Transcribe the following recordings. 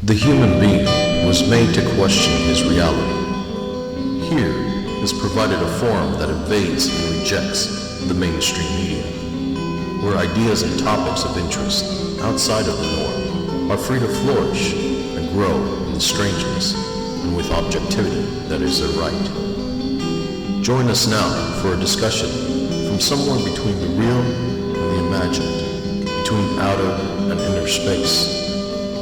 The human being was made to question his reality. Here is provided a forum that evades and rejects the mainstream media, where ideas and topics of interest outside of the norm are free to flourish and grow in the strangeness and with objectivity that is their right. Join us now for a discussion from somewhere between the real and the imagined, between outer and inner space,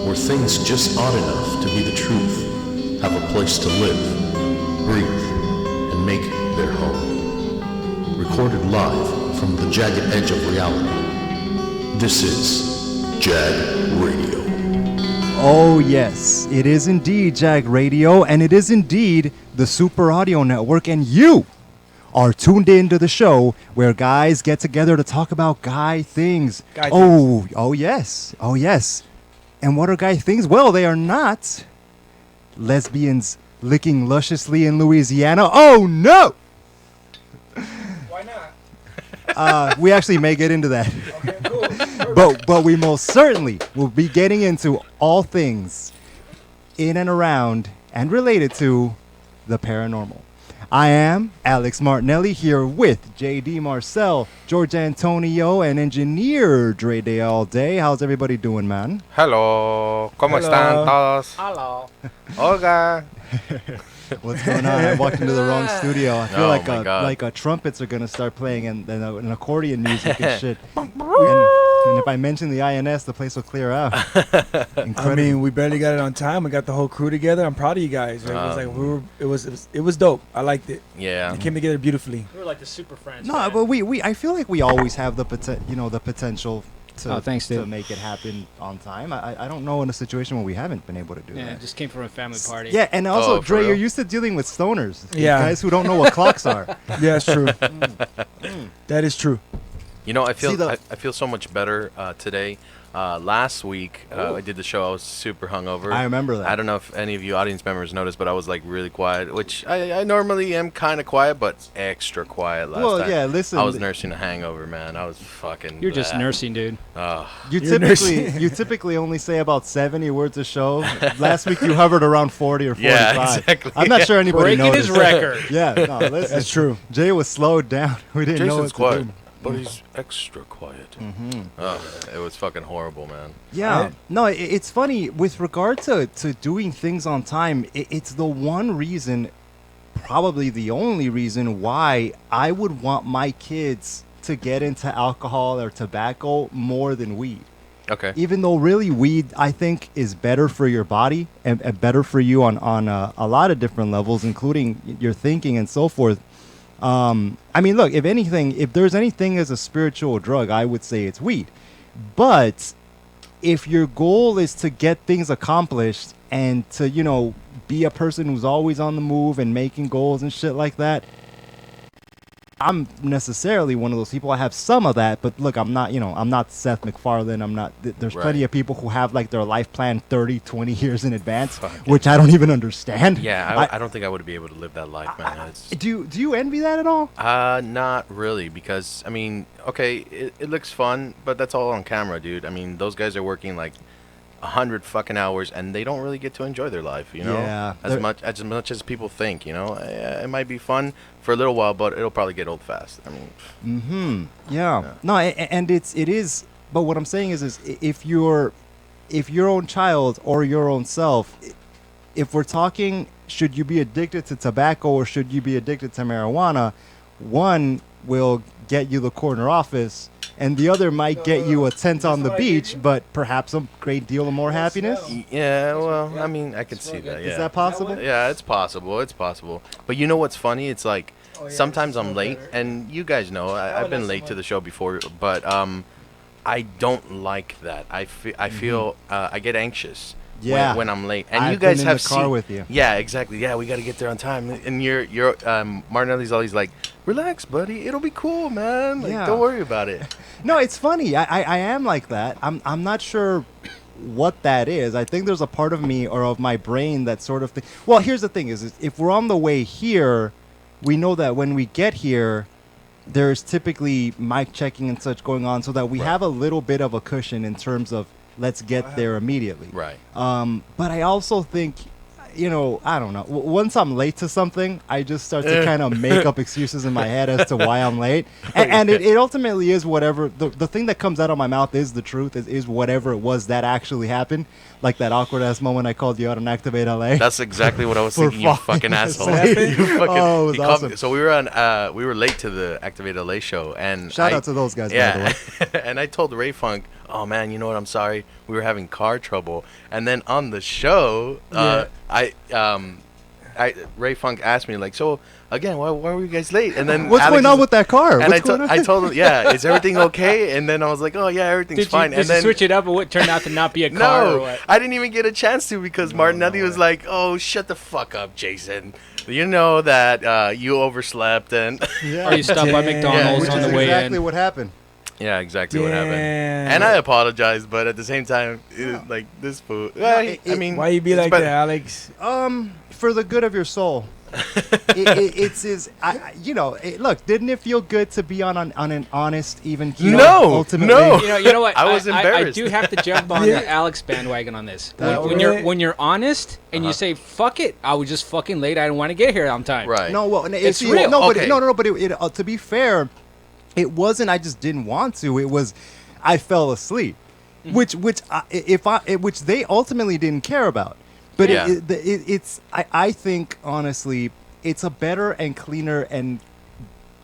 where things just odd enough to be the truth have a place to live, breathe, and make their home. Recorded live from the jagged edge of reality. This is JAG Radio. Oh yes, it is indeed JAG Radio, and it is indeed the Super Audio Network, and you are tuned in to the show where guys get together to talk about guy things. Oh yes. And what are guy things? Well, they are not lesbians licking lusciously in Louisiana. Oh no! Why not? We actually may get into that. Okay, cool. But we most certainly will be getting into all things in and around and related to the paranormal. I am Alex Martinelli here with JD Marcel, George Antonio, and engineer Dre Day All Day. How's everybody doing, man? Hello, ¿cómo están todos? Hello. Hola. What's going on? I walked into the wrong studio. I feel Oh like my God. trumpets are gonna start playing and an accordion music and shit. And if I mention the INS, the place will clear out. I mean, we barely got it on time. We got the whole crew together. I'm proud of you guys. It was like it was dope. I liked it. Yeah. It came together beautifully. We were like the super friends. No, man. but we I feel like we always have the potential to thanks, to dude. make it happen on time. I don't know in a situation where we haven't been able to do Yeah, that. it just came from a family party. Yeah, and also, Oh, for Dre, real? you're used to dealing with stoners. Yeah. Guys who don't know what clocks are. Yeah, it's true. That is true. You know, I feel See the- I feel so much better today. Last week, I did the show. I was super hungover. I remember that. I don't know if any of you audience members noticed, but I was like really quiet, which I normally am kind of quiet, but extra quiet last Well, time. yeah, listen. I was nursing a hangover, man. I was fucking. You're just bleh. nursing, dude. You You're typically only say about 70 words a show. Last week you hovered around 40 or 45. Yeah, exactly. I'm not sure anybody Breaking noticed. his record. Yeah, no, listen. That's true. Jay was slowed down. We didn't know Jason's what to quiet, do. but he's extra quiet. It was fucking horrible, man. Yeah, Right. no, it's funny with regard to doing things on time. It's the one reason, probably the only reason why I would want my kids to get into alcohol or tobacco more than weed. Okay. Even though really weed, I think, is better for your body and better for you on a lot of different levels, including your thinking and so forth. I mean, look, if anything, if there's anything as a spiritual drug, I would say it's weed. But if your goal is to get things accomplished and to, be a person who's always on the move and making goals and shit like that, I'm necessarily one of those people. I have some of that, but look, I'm not Seth MacFarlane. I'm not, there's Right. plenty of people who have like their life plan 30, 20 years in advance, Fuck. which I don't even understand. Yeah, I don't think I would be able to live that life, man. It's, Do you envy that at all? not really, because I mean, okay, it looks fun, but that's all on camera, dude. I mean, those guys are working like 100 fucking hours, and they don't really get to enjoy their life, you know. Yeah, as they're- much as people think, you know. It might be fun for a little while, but it'll probably get old fast. I mean, Yeah. No, and it is. But what I'm saying is if your own child or your own self, if we're talking, should you be addicted to tobacco or should you be addicted to marijuana? One will get you the corner office, and the other might get you a tent on the what I gave beach, you? but perhaps a great deal of more happiness. yeah, well, I mean, I could see Is that. Yeah. Is that possible? Yeah, it's possible. It's possible. But you know what's funny? It's like sometimes I'm late, and you guys know I've been late to the show before, but I don't like that. I feel I get anxious. Yeah. When I'm late, and I've you guys been in have the car seen. with you. Yeah, exactly. Yeah, we got to get there on time. And you're Martinelli's always like, relax, buddy. It'll be cool, man. Like, Yeah. don't worry about it. No, it's funny. I am like that. I'm not sure what that is. I think there's a part of me or of my brain that sort of well, here's the thing is if we're on the way here, we know that when we get here, there's typically mic checking and such going on so that we Right. have a little bit of a cushion in terms of Let's get there immediately. Right. But I also think, I don't know. Once I'm late to something, I just start to kind of make up excuses in my head as to why I'm late. And it ultimately is whatever. The thing that comes out of my mouth is the truth, is whatever it was that actually happened. Like that awkward-ass moment I called you out on Activate LA. That's exactly what I was thinking, you fucking asshole. asleep. You fucking, Oh, it was he called awesome. me- So we were late to the Activate LA show. And Shout out to those guys, by the way. And I told Ray Funk, oh man, you know what, I'm sorry. We were having car trouble. And then on the show, Ray Funk asked me, like, so again, why were you guys late? And then What's Alex going on is- with that car? And What's going on? I told him, yeah, is everything okay? And then I was like, oh yeah, everything's fine. Did And you then switch it up, or what turned out to not be a car or no, what? I didn't even get a chance to because Martinelli was like, oh, shut the fuck up, Jason. You know that you overslept and Yeah. Or you stopped by Damn. McDonald's Which on is the way exactly in. what happened. yeah, exactly what happened. Damn. And I apologized, but at the same time, like this fool. Well, I mean, Why you be it's like better- that, Alex? For the good of your soul. Look, didn't it feel good to be on an honest, even keel? No, ultimately? no. You know what? I was I embarrassed. do have to jump on Yeah. the Alex bandwagon on this. That When way. when you're honest and you say fuck it, I was just fucking late. I didn't want to get here on time. Right. No, well, It's real. No, Okay. but to be fair, it wasn't. I just didn't want to. It was, I fell asleep, which they ultimately didn't care about. But Yeah. I think honestly, it's a better and cleaner and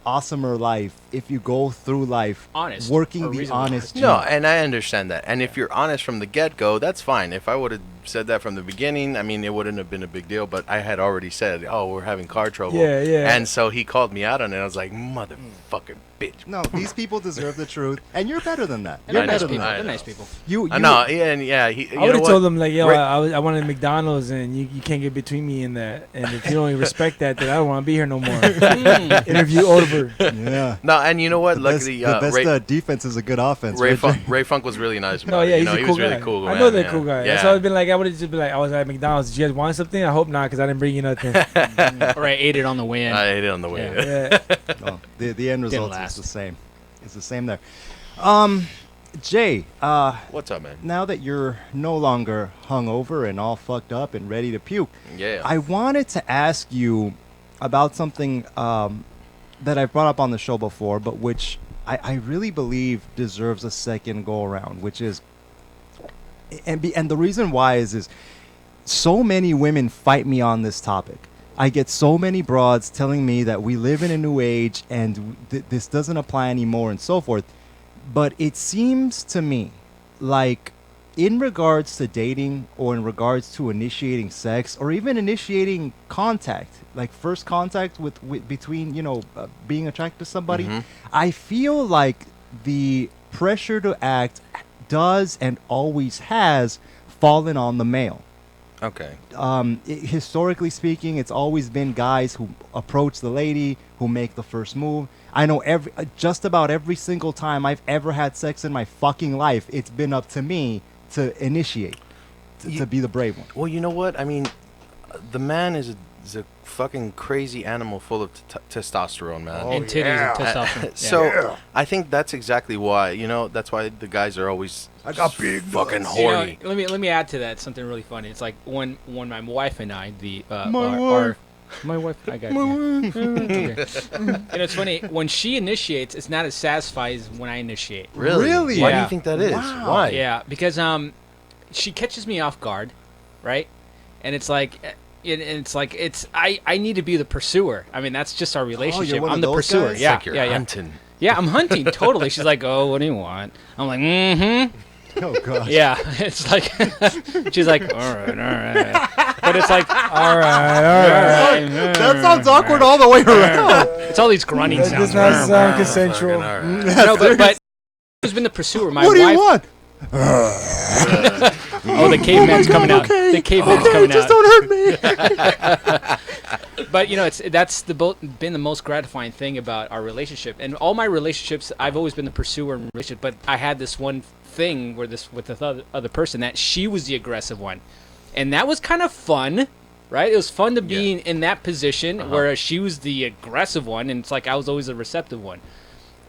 awesomer life if you go through life Honest, working or the reasonably honest. No, job. and I understand that. And if you're honest from the get-go, that's fine. If I would have said that from the beginning, I mean, it wouldn't have been a big deal. But I had already said, oh, we're having car trouble. Yeah, yeah. And so he called me out on it. I was like, motherfucking bitch. No, these people deserve the truth, and you're better than that. And You're they're nice better than people. I that. They're know. nice people. You, I know, yeah, and yeah. He, I you would know have what? told him like, yo, Right. I wanted McDonald's, and you can't get between me and that. And if you don't respect that, then I don't want to be here no more. Interview over. Yeah. No, and you know what? The best, Luckily, the best Ray, defense is a good offense. Ray, right, Funk, Jay? Ray Funk was really nice about No, it. yeah, You he's know, a he cool was guy. really cool. I man, know they're yeah. cool guy. Yeah. That's why I've been like, I would have just been like, I was at McDonald's. Did you guys want something? I hope not, because I didn't bring you nothing. Or I ate it on the way in. I ate it on the way. Yeah. Yeah. Well, the end result is last. the same. It's the same there. Jay, What's up, man? now that you're no longer hungover and all fucked up and ready to puke, Yeah. I wanted to ask you about something that I've brought up on the show before, but which I really believe deserves a second go around, which is, and the reason why is so many women fight me on this topic. I get so many broads telling me that we live in a new age and this doesn't apply anymore and so forth. But it seems to me like in regards to dating or in regards to initiating sex or even initiating contact, like first contact with between, being attracted to somebody, Mhm. I feel like the pressure to act does and always has fallen on the male. Okay. Historically speaking, it's always been guys who approach the lady, who make the first move. I know just about every single time I've ever had sex in my fucking life, it's been up to me to initiate, to be the brave one. Well, you know what? I mean, the man is a fucking crazy animal full of testosterone, man. And titties and testosterone. Yeah. So I think that's exactly why. That's why the guys are always I got big fucking nuts. horny. Let me add to that something really funny. It's like when my wife and I, my wife, I got you. Okay. And it's funny when she initiates, it's not as satisfying as when I initiate. Really? Why do Yeah. you think that is? Wow. Why? Yeah, because she catches me off guard, right? And it's like. I need to be the pursuer. I mean, that's just our relationship. one I'm of the those pursuer. guys? Yeah, Like you're yeah, yeah. hunting. Yeah, I'm hunting totally. She's like, "Oh, what do you want?" I'm like, "Mm-hmm." Oh gosh. Yeah, it's like she's like, "All right," but it's like, All right. That sounds awkward all the way around. it's all these grunting That sounds. does not sound consensual. Fucking all right. No, but who's been the pursuer? My What do wife. you want? Oh, the caveman's coming out. Okay. The caveman's Okay, coming just out. don't hurt me. But that's been the most gratifying thing about our relationship. And all my relationships, I've always been the pursuer in relationship. But I had this one thing with the other person that she was the aggressive one, and that was kind of fun, right? It was fun to be in that position where she was the aggressive one, and it's like I was always the receptive one,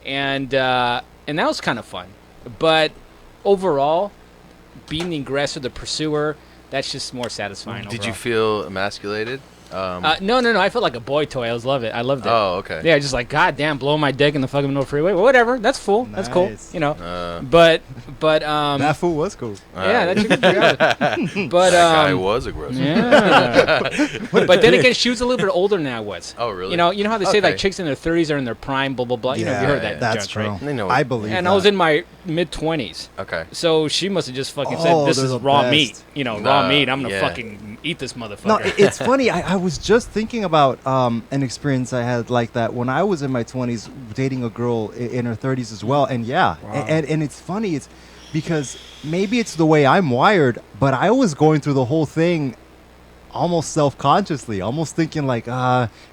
and that was kind of fun. But overall, being the aggressor, the pursuer, that's just more satisfying. Did overall. you feel emasculated? No. I felt like a boy toy. I loved it. Oh, okay. Yeah, just like, God damn, blowing my dick in the fucking middle of the freeway. Well, whatever. That's cool. That's cool. Nice. You know. But That fool was cool. yeah, that chick was pretty awesome. But That guy was aggressive. yeah. But then again, she was a little bit older than I was. Oh, really? You know how they say like Okay. chicks in their 30s are in their prime, blah blah blah. You know, you heard that. That's junk, right? true. They know I it. believe And that. I was in my mid 20s. Okay. So she must have just fucking Oh, said, "This they're is the raw best. meat. You know, Nah, raw meat. I'm gonna yeah. fucking eat this motherfucker." No, it's funny. I was just thinking about an experience I had like that when I was in my 20s, dating a girl in her 30s as well. And yeah, and it's funny. It's because maybe it's the way I'm wired, but I was going through the whole thing almost self-consciously, almost thinking like,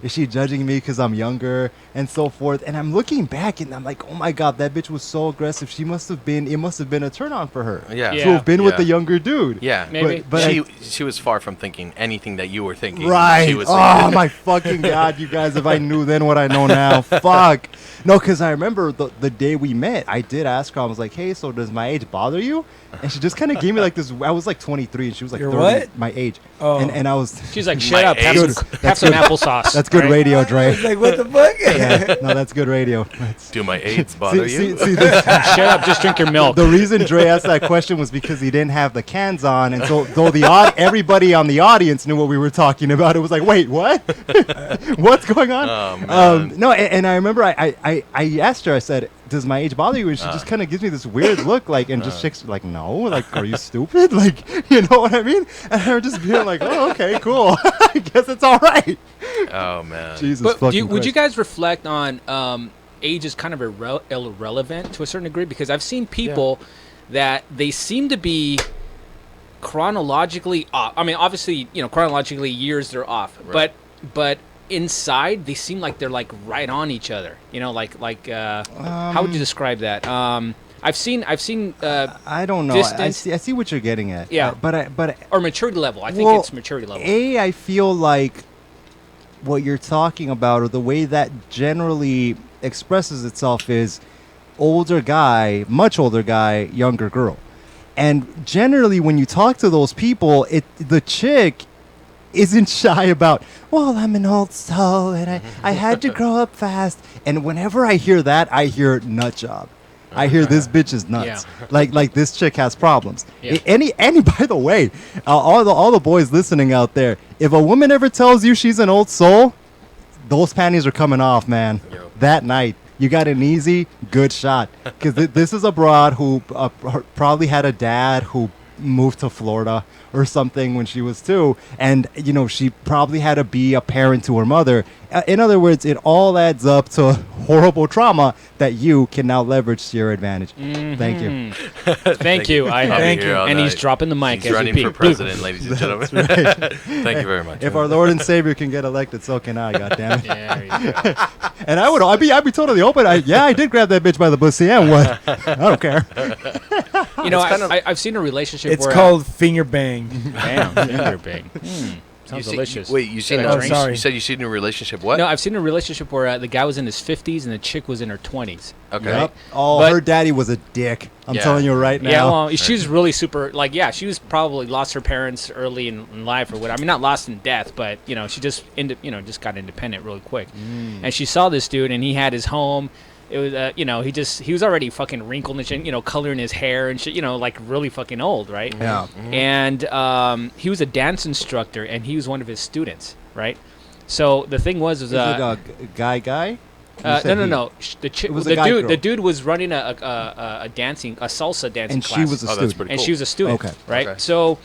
is she judging me because I'm younger and so forth? And I'm looking back and I'm like, oh my God, that bitch was so aggressive. It must have been a turn on for her. Yeah. To Yeah. have been with Yeah. the younger dude. Yeah. Maybe. But she was far from thinking anything that you were thinking. Right. She was Oh thinking, my fucking God, you guys! If I knew then what I know now, fuck. No, because I remember the day we met, I did ask her. I was like, "Hey, so does my age bother you?" And she just kind of gave me like this. I was like 23, and she was like Your 30. what? My age. Oh. And I was. She's like, "Shut My up. Have age. some, have some applesauce." That's good right? radio, I Dre. was like, what the fuck? Yeah, no, that's good radio. do my AIDS bother you? See, this, Shut up. Just drink your milk. the reason Dre asked that question was because he didn't have the cans on, and so though everybody on the audience knew what we were talking about, it was like, wait, what? What's going on? Oh, man. No, and I remember I asked her. I said, "Does my age bother you?" And she just kind of gives me this weird look, like, and just chicks like, "No, like, are you stupid?" Like, you know what I mean? And I'm just being like, "Oh, okay, cool. I guess it's all right." Oh man. Jesus But fucking would you Christ. guys reflect on age is kind of irrelevant to a certain degree? Because I've seen people that they seem to be chronologically off. I mean, obviously, chronologically years they're off, Right. but inside they seem like they're like right on each other. How would you describe that? I've seen I don't know. distance- I see what you're getting at. Yeah. But or maturity level. I think Well, it's maturity level. I feel like what you're talking about, or the way that generally expresses itself, is older guy, much older guy, younger girl. And generally, when you talk to those people, the chick isn't shy about, well, I'm an old soul and I had to grow up fast. And whenever I hear that, I hear nut job. I hear this bitch is nuts. Yeah. Like this chick has problems. Yeah. Any by the way, all the boys listening out there, if a woman ever tells you she's an old soul, those panties are coming off, man. Yo. That night. You got an easy, good shot. Because this is a broad who probably had a dad who moved to Florida or something when she was 2. And, she probably had to be a parent to her mother. In other words, it all adds up to horrible trauma that you can now leverage to your advantage. Thank you. Thank you. I I'll be Thank here you. all And he's night. dropping the mic He's as we running speak. for president, ladies and gentlemen. Thank you very much. If our Lord and Savior can get elected, so can I, goddammit. Yeah, there you go. And I'd be totally open. I did grab that bitch by the pussy and what? I don't care. I've seen a relationship It's where called finger bang. damn, finger bang. Sounds delicious. Wait, you seen? Can I drink? Oh, sorry. You said you seen a relationship? What? No, I've seen a relationship where the guy was in his 50s and the chick was in her 20s. Okay. Yep. Oh, But- her daddy was a dick. I'm Yeah. telling you right now. Yeah, well, she was really super. She was probably lost her parents early in life or whatever. I mean, not lost in death, but she just just got independent really quick. And she saw this dude, and he had his home. It was, he was already fucking wrinkled and shit, coloring his hair and shit, like really fucking old, right? Yeah. And he was a dance instructor, and he was one of his students, right? So the thing was, Is it a guy? You said he. no. It was a guy girl. The dude was running a salsa dancing And class, she was a Oh, that's student. pretty and cool. she was a student, Okay. right? Okay. So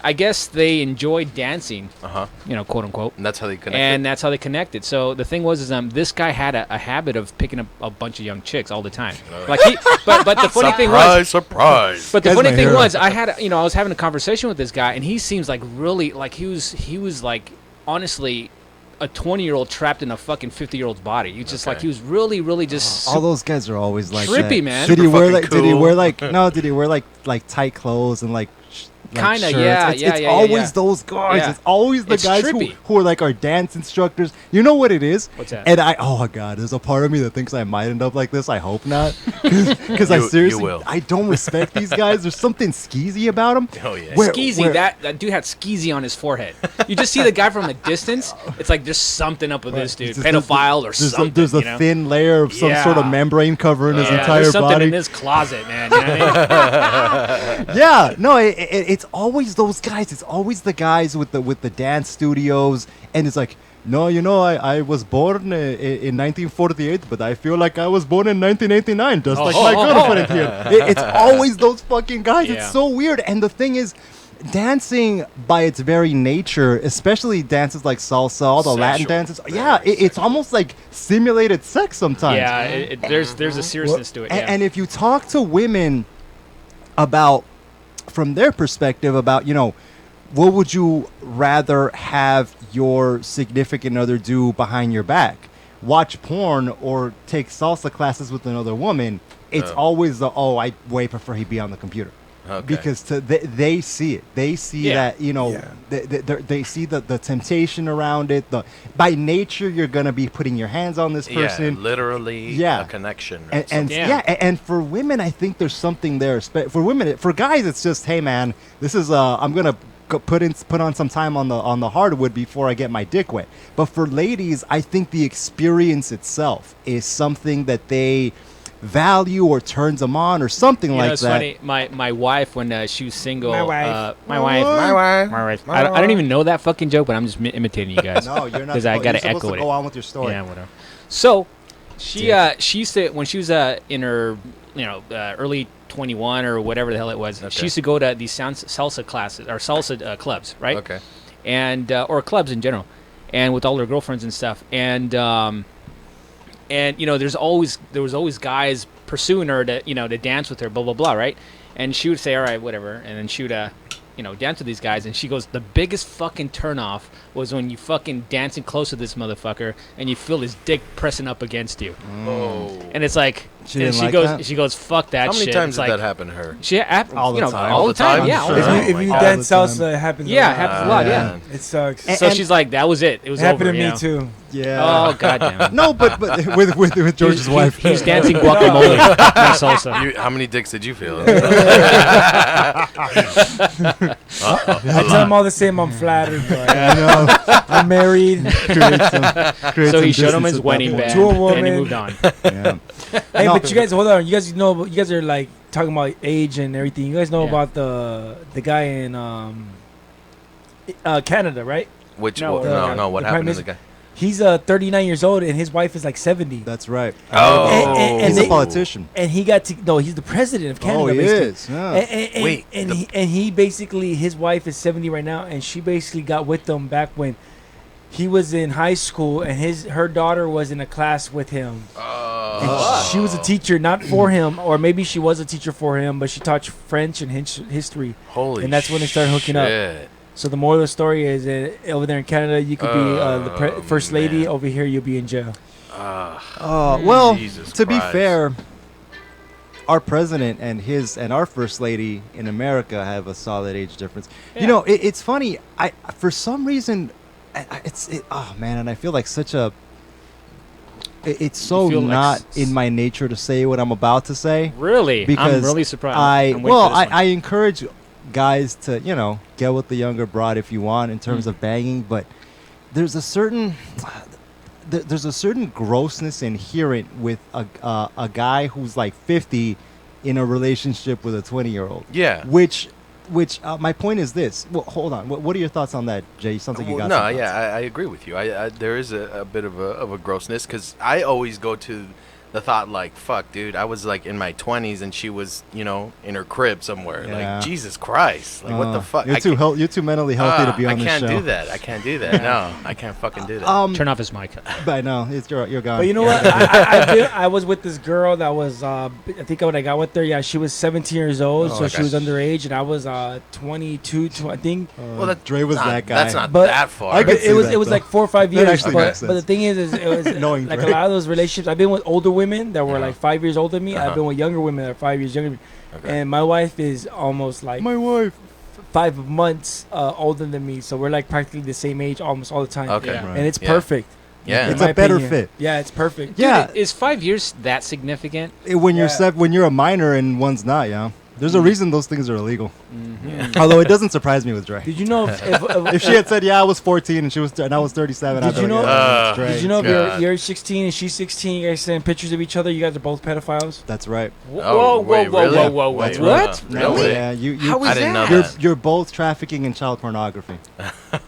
I guess they enjoyed dancing, Uh huh. quote unquote. And that's how they connected. And that's how they connected. So the thing was, this guy had a habit of picking up a bunch of young chicks all the time. But the funny thing was, surprise. but the Guy's funny my thing hero. was, I was having a conversation with this guy, and he seems like really like he was like honestly a 20-year-old trapped in a fucking 50-year-old's body. He was just like Okay. he was really just All those guys are always like Trippy, that. man. Did he Super wear fucking like? Did he cool. wear like? No. Did he wear like tight clothes and like Kinda, shirts. yeah, It's yeah, always yeah. those guys. Yeah. It's always the It's guys trippy. who are like our dance instructors. You know what it is? What's that? And oh god, there's a part of me that thinks I might end up like this. I hope not, because I You seriously, will. I don't respect these guys. There's something skeezy about them. Oh, yeah. Skeezy, that dude had skeezy on his forehead. You just see the guy from a distance. It's like there's something up with this dude, pedophile or something. There's a you know? thin layer of some sort of Yeah. membrane covering his Yeah, entire there's something body. in his closet, man. You know what I mean? Yeah, no, it's always those guys. It's always the guys with the dance studios, and it's like, no, I was born in 1948, but I feel like I was born in 1989, just like my girlfriend here. It's always those fucking guys. Yeah. It's so weird. And the thing is, dancing by its very nature, especially dances like salsa, all the Latin Sexual. dances, it's almost like simulated sex sometimes. Yeah, there's a seriousness to it. Yeah. And if you talk to women about, from their perspective, about, what would you rather have your significant other do behind your back? Watch porn or take salsa classes with another woman? It's always I way prefer he be on the computer. Okay. Because they see it. They see that, Yeah. they see the temptation around it. By nature, you're going to be putting your hands on this person. Yeah, literally Yeah. a connection. or And something. and for women, I think there's something there. For women, for guys, it's just, hey man, this is I'm gonna put on some time on the hardwood before I get my dick wet. But for ladies, I think the experience itself is something that they value or turns them on or something like it's that. funny. My wife, when she was single, My wife. my wife. I don't even know that fucking joke, but I'm just imitating you guys. No, you're not. Because I gotta you're supposed echo to it. go on with your story. Yeah, whatever. So, she used to, when she was in her early 21 or whatever the hell it was. Okay. She used to go to these salsa classes or salsa clubs, right? Okay. And or clubs in general, and with all her girlfriends and stuff. And there was always guys pursuing her to dance with her, blah blah blah, right? And she would say, all right, whatever, and then she would dance with these guys, and she goes, the biggest fucking turnoff was when you fucking dancing close to this motherfucker and you feel his dick pressing up against you. Oh. And it's like, She and didn't she like goes, that? she goes, fuck that How shit. many times It's did like, that happen to her? She All the time. all the time, I'm yeah. sure. all the time. If you my dance God. salsa, it happens. Yeah, a it lot. happens a lot, yeah. It sucks. And- So she's like, that was it. It was It happened over, to you me know? too. Yeah. Oh goddamn. No, but with George's He's- wife. He's dancing guacamole, not salsa. How many dicks did you feel? I tell them all the same. I'm flattered, but I know. I'm married. So he showed him his wedding band. band, To a and he woman. moved on. Yeah. Hey, No. but you guys, hold on. You guys are like talking about age and everything. You guys know Yeah. about the guy in Canada, right? Which No, no, the- no, what the happened to Prime the guy? He's 39 years old and his wife is like 70. That's right. Oh, And He's a they- politician. And he got to no, he's the president of Canada. Oh, he basically. is. Yeah. And Wait, he basically, his wife is 70 right now, and she basically got with him back when he was in high school, and her daughter was in a class with him. And she was a teacher, not for him, or maybe she was a teacher for him, but she taught French and history. Holy And that's when they started hooking up. shit. So the moral of the story is over there in Canada, you could be Oh, first lady. man. Over here, you'll be in jail. Well, Jesus to be Christ. fair, our president and our first lady in America have a solid age difference. Yeah. You know, it's funny. For some reason, oh man, and I feel like such a. It's so You feel like not in my nature to say what I'm about to say. Really? Because I'm really surprised. I'm waiting well, for this one. I encourage guys to get with the younger broad if you want in terms of banging, but there's a certain grossness inherent with a guy who's like 50 in a relationship with a 20-year-old. Yeah. Which my point is this. Well, hold on. What are your thoughts on that, Jay? Sounds like you got no, some yeah, thoughts. I agree with you. I there is a bit of a grossness because I always go to the thought like, fuck, dude, I was like in my 20s and she was, in her crib somewhere. Yeah. Like, Jesus Christ, like what the fuck? You're too mentally healthy to be on I this can't show. do that. I can't do that. No, I can't fucking do that. Turn off his mic. But no, you're gone. But you know what? I was with this girl that was, I think when I got with her, yeah, she was 17 years old, Oh, so okay. she was underage, and I was 22, I think. Well, that- Dre was not- that guy. That's not But that far. I could But see it was that, it was though. like 4 or 5 That years. actually makes But the sense. thing is it was Knowing like Dre. a lot of those relationships. I've been with older women that were Uh-huh. like 5 years older than me. I've Uh-huh. been with younger women that are 5 years younger than me. Okay. And my wife is almost like My wife. 5 months older than me, so we're like practically the same age almost all the time. Okay. Yeah. Right. And it's Yeah. perfect. Yeah. in It's my a better opinion. fit. Yeah, it's perfect. Yeah. Dude, is 5 years that significant? When you're Yeah. when you're a minor and one's not, yeah. There's a reason those things are illegal. Mm-hmm. Although it doesn't surprise me with Dre. Did you know If she had said, "Yeah, I was 14 and she was and I was 37," I'd Did be you like, know- "Yeah, it's Dre." did you know if God. you're 16 and she's 16, you guys send pictures of each other, you guys are both pedophiles? That's right. Whoa, Oh, whoa, wait, whoa, really? whoa, whoa, whoa, That's what? Really? Yeah, you. How is I didn't know that? You're that. you're both trafficking in child pornography.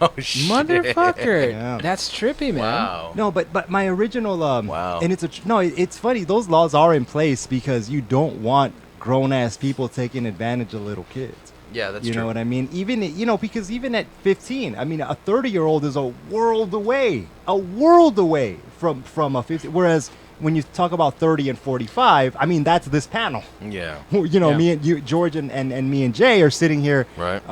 Oh, shit. Motherfucker. Yeah. That's trippy, man. Wow. No, but my original Wow. and it's funny. Those laws are in place because you don't want grown ass people taking advantage of little kids. Yeah, that's You true. know what I mean? Even because even at 15, I mean, a 30-year-old is a world away from a 50. Whereas when you talk about 30 and 45, I mean, that's this panel. Yeah. Yeah. Me and you, George, and me and Jay are sitting here, Right.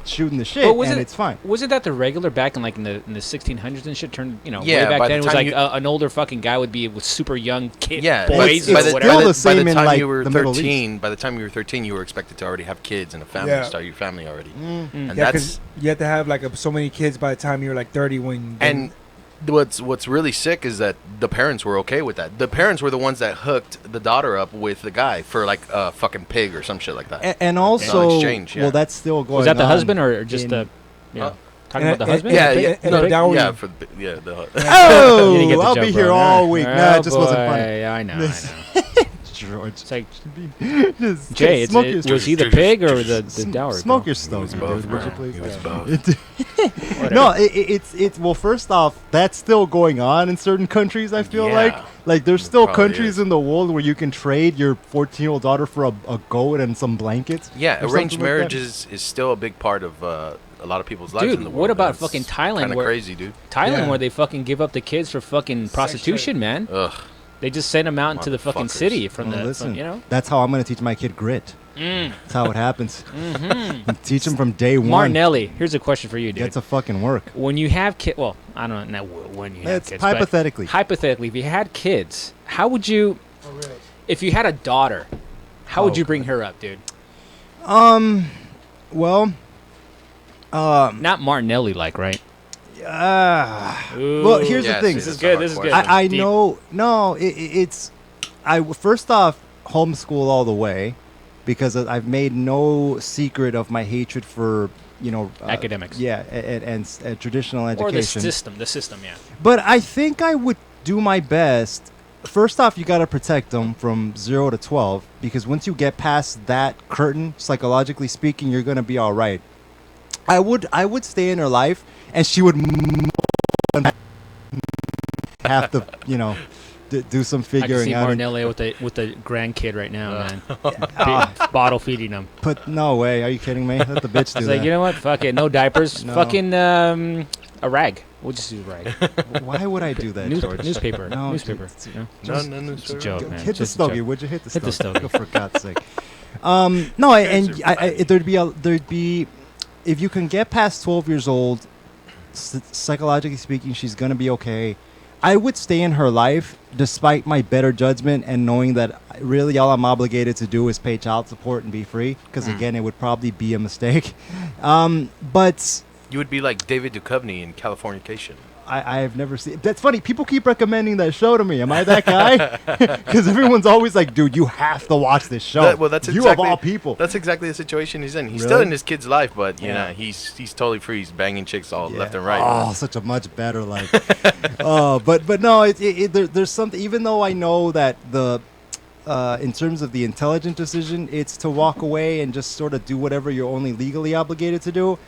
shooting the shit, But was and it- it's fine. Wasn't that the regular back in like in the 1600s and shit? Turned Yeah, way back by then the it was time like you- an older fucking guy would be with super young kid Yeah. boys It's or still whatever. the by same the in, time like, you were the Middle East. 13, by the time you were 13, you were expected to already have kids and a family, Yeah. to start your family already. And Yeah, that's because you have to have like so many kids by the time you're like 30 when... and what's really sick is that the parents were okay with that. The parents were the ones that hooked the daughter up with the guy for like a fucking pig or some shit like that. And also, exchange, yeah. well, that's still going. Was that the on husband or just in- the? Yeah. Huh? Talking about the husband. yeah, and- yeah, and no, the dowry. yeah, for the, yeah, the You Oh, didn't get the I'll joke, be here bro. all week. Nah, Oh, it just wasn't boy. funny. I know. This- George, It's like just Jay. smoke It's, your, was he the pig or the dowry? smoke bro? your stogie, dude, would you please? It was Yeah. both. No, it's well. First off, that's still going on in certain countries. I feel Yeah. like there's still probably countries is. in the world where you can trade your 14-year-old daughter for a goat and some blankets. Yeah, or arranged something like marriage that. is still a big part of a lot of people's lives Dude, in the world. what about It's fucking Thailand Kind of where- crazy, dude. Thailand, Yeah. where they fucking give up the kids for fucking prostitution, man. Ugh. They just send them out into the fucking Motherfuckers. city from Well, the, listen, from, you know. that's how I'm gonna teach my kid grit. That's how it happens. Mm-hmm. Teach him from day one. Martinelli, here's a question for you, dude. Gets to fucking work. When you have kids, well, I don't know when you have It's kids. but hypothetically. hypothetically, if you had kids, how would you, if you had a daughter, how would Oh, you bring her up, dude? Well, Not Martinelli, like, right? well, here's Yeah, the thing. see, This is that's a good. hard This is good. question. I Deep. know. No, it's. First off, homeschool all the way, because I've made no secret of my hatred for Academics. Yeah, and traditional education. Or the system, yeah. But I think I would do my best. First off, you got to protect them from 0 to 12, because once you get past that curtain, psychologically speaking, you're gonna be all right. I would stay in her life, and she would have to, do some I can figuring see out. Martinelli with the grandkid right now, man. Ah, Bottle feeding him. But no way, are you kidding me? Let the bitch do He's that. like, you know what? Fuck it, no diapers. No. Fucking a rag. We'll just use a rag. Why would I do that, George? Newspaper. No, newspaper. it's- You know? No, It's a joke, man. Hit the Just a joke. stogie, would you? Hit the Hit the stogie. stogie. For God's sake. No, and there'd be, if you can get past 12 years old, psychologically speaking, she's gonna be okay. I would stay in her life despite my better judgment and knowing that really all I'm obligated to do is pay child support and be free. Because again, it would probably be a mistake. But You would be like David Duchovny in Californication. I have never seen. That's funny. People keep recommending that show to me. Am I that guy? Because everyone's always like, "Dude, you have to watch this show." That's you exactly, of all people. That's exactly the situation he's in. He's Really? still in his kid's life, but you Yeah. know he's totally free. He's banging chicks all Yeah. left and right. Oh, such a much better life. But no, there's something. Even though I know that in terms of the intelligent decision, it's to walk away and just sort of do whatever you're only legally obligated to do.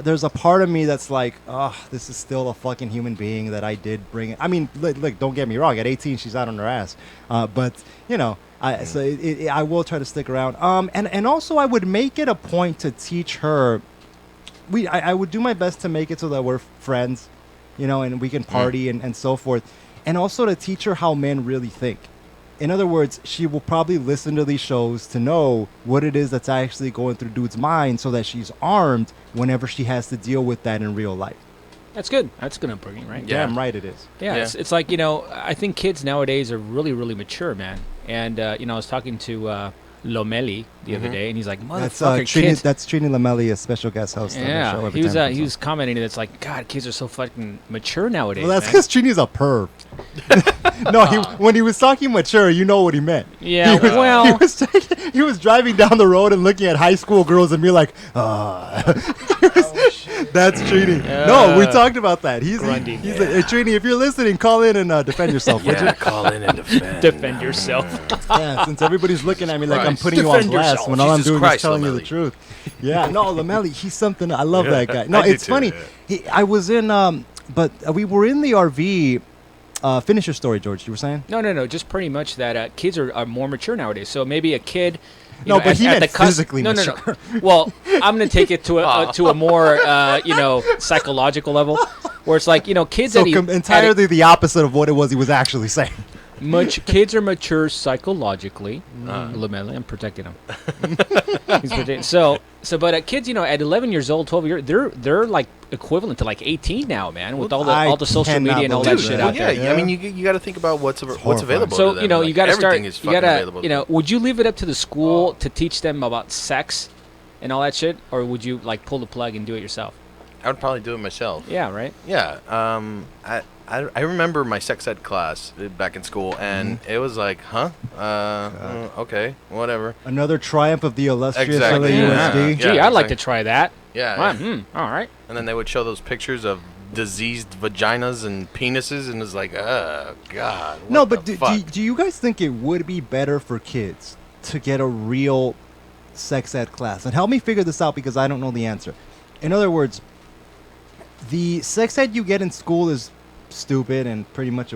There's a part of me that's like, oh, this is still a fucking human being that I did bring it. I mean, look, don't get me wrong. At 18, she's out on her ass. But so I will try to stick around. And also I would make it a point to teach her. I would do my best to make it so that we're friends, and we can party and so forth, and also to teach her how men really think. In other words, she will probably listen to these shows to know what it is that's actually going through dude's mind, so that she's armed whenever she has to deal with that in real life. That's good. That's good upbringing, right? Yeah. Damn right it is. Yeah, Yeah. It's like, I think kids nowadays are really, really mature, man. And, I was talking to Lomeli the other day, and he's like, That's "Motherfucker, Trini. kids." That's Trini Lamelli, a special guest host. On the show Yeah, every he was time he comes was commenting that's like, God, kids are so fucking mature nowadays. on. Well, that's man." because Trini's a perv. No, when he was talking mature, you know what he meant. Yeah, he was, well, he was driving down the road and looking at high school girls and be like, that's Trini. No, we talked about that. He's like, hey, Trini, if you're listening, call in and defend yourself. would you? Yeah, call in and defend. defend yourself. Yeah, since everybody's looking at me like I'm Christ. putting you on Defend blast yourself. when all I'm Jesus doing Christ, is telling you the Lamelli. truth. Yeah, no, Lamelli, he's something. I love that guy. No, I do it's too, funny. yeah. I was in, but we were in the RV. Finish your story, George. You were saying? No. Just pretty much that kids are more mature nowadays. So maybe a kid. No, but he meant physically No. mature. Well, I'm gonna take it to a more psychological level, where it's like kids So that entirely the opposite of what it was he was actually saying. kids are mature psychologically. Lamelli, I'm protecting him. He's protecting. But kids, at 11 years old, 12 years, they're like equivalent to like 18 now, man, with all the social cannot media and all that believe shit that. out there. Yeah, I mean, you got to think about what's available. So to them. you got to start. Everything is You fucking got available. to would you leave it up to the school to teach them about sex and all that shit, or would you like pull the plug and do it yourself? I would probably do it myself. Yeah, right. Yeah. I remember my sex ed class back in school, and it was like, okay, whatever. Another triumph of the illustrious Exactly, LAUSD. Gee, Yeah, I'd like to exactly. try that. Yeah. All right. And then they would show those pictures of diseased vaginas and penises, and it's like, oh God. What No, the but fuck? do you guys think it would be better for kids to get a real sex ed class? And help me figure this out because I don't know the answer. In other words, the sex ed you get in school is stupid and pretty much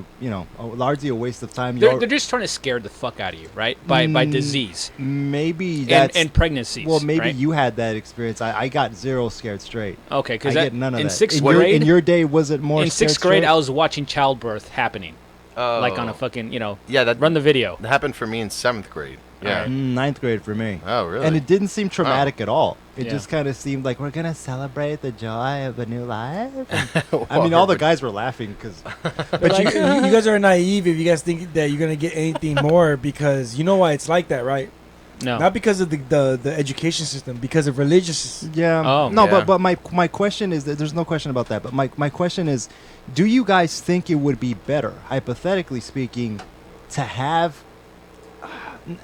largely a waste of time. They're just trying to scare the fuck out of you, right? By disease Maybe that's and pregnancies. well, maybe right? you had that experience. I got zero scared straight. Okay, I because get none of in that. sixth in grade, in your day, was it more? in scared sixth grade, straight? I was watching childbirth happening, like on a Oh. fucking Yeah, that run the video. that happened for me in 7th grade. Yeah. Ninth grade for me. Oh, really? And it didn't seem traumatic at all. It Yeah. just kind of seemed like we're gonna celebrate the joy of a new life. I mean, all the guys were laughing because But you guys are naive if you guys think that you're gonna get anything more, because you know why it's like that, right? No. Not because of the education system, because of religious. yeah, Oh, no, yeah. but my question is that there's no question about that. But my question is, do you guys think it would be better, hypothetically speaking, to have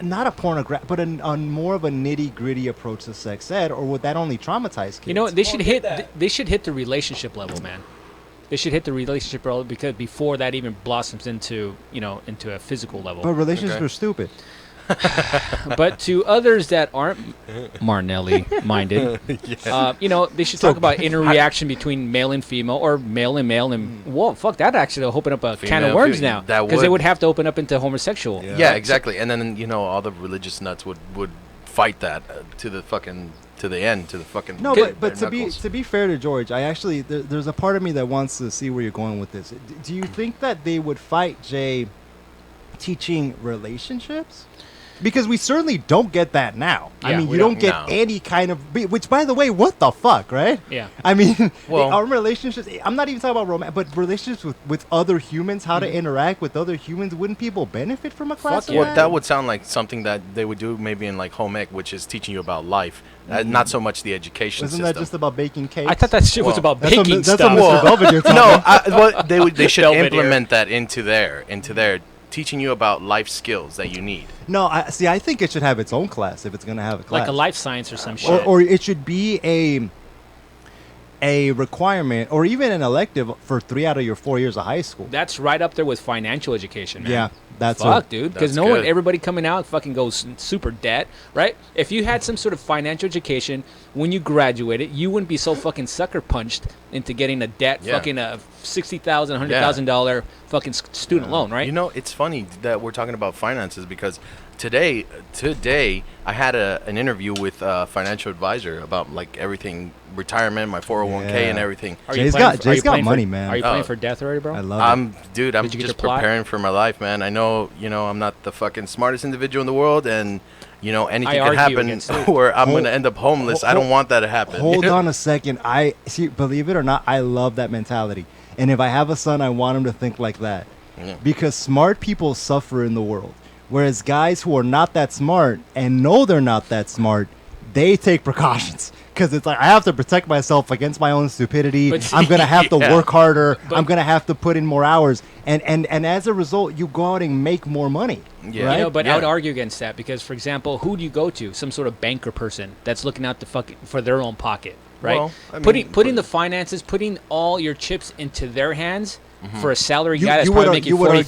not a pornographic, but a more of a nitty gritty approach to sex ed, or would that only traumatize kids? You know what? They should get hit. that. They should hit the relationship level, man. They should hit the relationship level because before that even blossoms into a physical level. But relationships Okay. are stupid. But to others that aren't Marnelli minded, they should talk about interreaction between male and female, or male and male, and whoa, fuck, that actually open up a can of Female, worms female. now, That because they would. would have to open up into homosexual. Yeah, exactly. And then all the religious nuts would fight that to the fucking to the end, to the fucking. No, Good. but to knuckles. be fair to George, I actually there's a part of me that wants to see where you're going with this. Do you think that they would fight Jay teaching relationships? Because we certainly don't get that now. I Yeah, mean, we you don't don't. get No. any kind of which, by the way, what the fuck, right? Yeah. I mean, Well- our relationships. I'm not even talking about romance, but relationships with other humans, how to interact with other humans. Wouldn't people benefit from a class? Fuck of yeah. Well, that would sound like something that they would do maybe in like home ec, which is teaching you about life, not so much the education Isn't system. that just about baking cakes? I thought that shit was Well, about that's baking what, that's stuff. what Mr. Belvedere taught me. No, they should Belvedere. implement that into their teaching you about life skills that you need. No, I think it should have its own class if it's going to have a class. Like a life science or some shit. or it should be a requirement or even an elective for 3 out of your 4 years of high school. That's right up there with financial education, man. Yeah, that's Fuck, it. dude. Because That's good. everybody coming out fucking goes super debt, right? If you had some sort of financial education when you graduated, you wouldn't be so fucking sucker punched into getting a debt, Yeah. fucking a $60,000, $100,000 fucking student loan, right? You know, it's funny that we're talking about finances because today I had an interview with a financial advisor about like everything, retirement, my 401k, and Yeah. everything. Are you Jay's planning got- for- are you Jay's got planning for- money, man. Are you Oh. planning for death already, bro? I love it. Dude, I'm Did you get just your plot? preparing for my life, man. I know, I'm not the fucking smartest individual in the world, and anything I could argue happen against it. where I'm Hold- gonna end up homeless. I don't want that to happen. Hold on a second. I see. Believe it or not, I love that mentality. And if I have a son, I want him to think like that. Yeah. Because smart people suffer in the world. Whereas guys who are not that smart and know they're not that smart, they take precautions. Because it's like, I have to protect myself against my own stupidity. But I'm going to have to yeah. work harder. But- I'm going to have to put in more hours. And as a result, you go out and make more money. Yeah. Right? You know, but I Yeah. would argue against that because, for example, who do you go to? Some sort of banker person that's looking out for their own pocket, right? Well, I mean, putting the finances, putting all your chips into their hands for a salary You- guy that's you probably would- making you would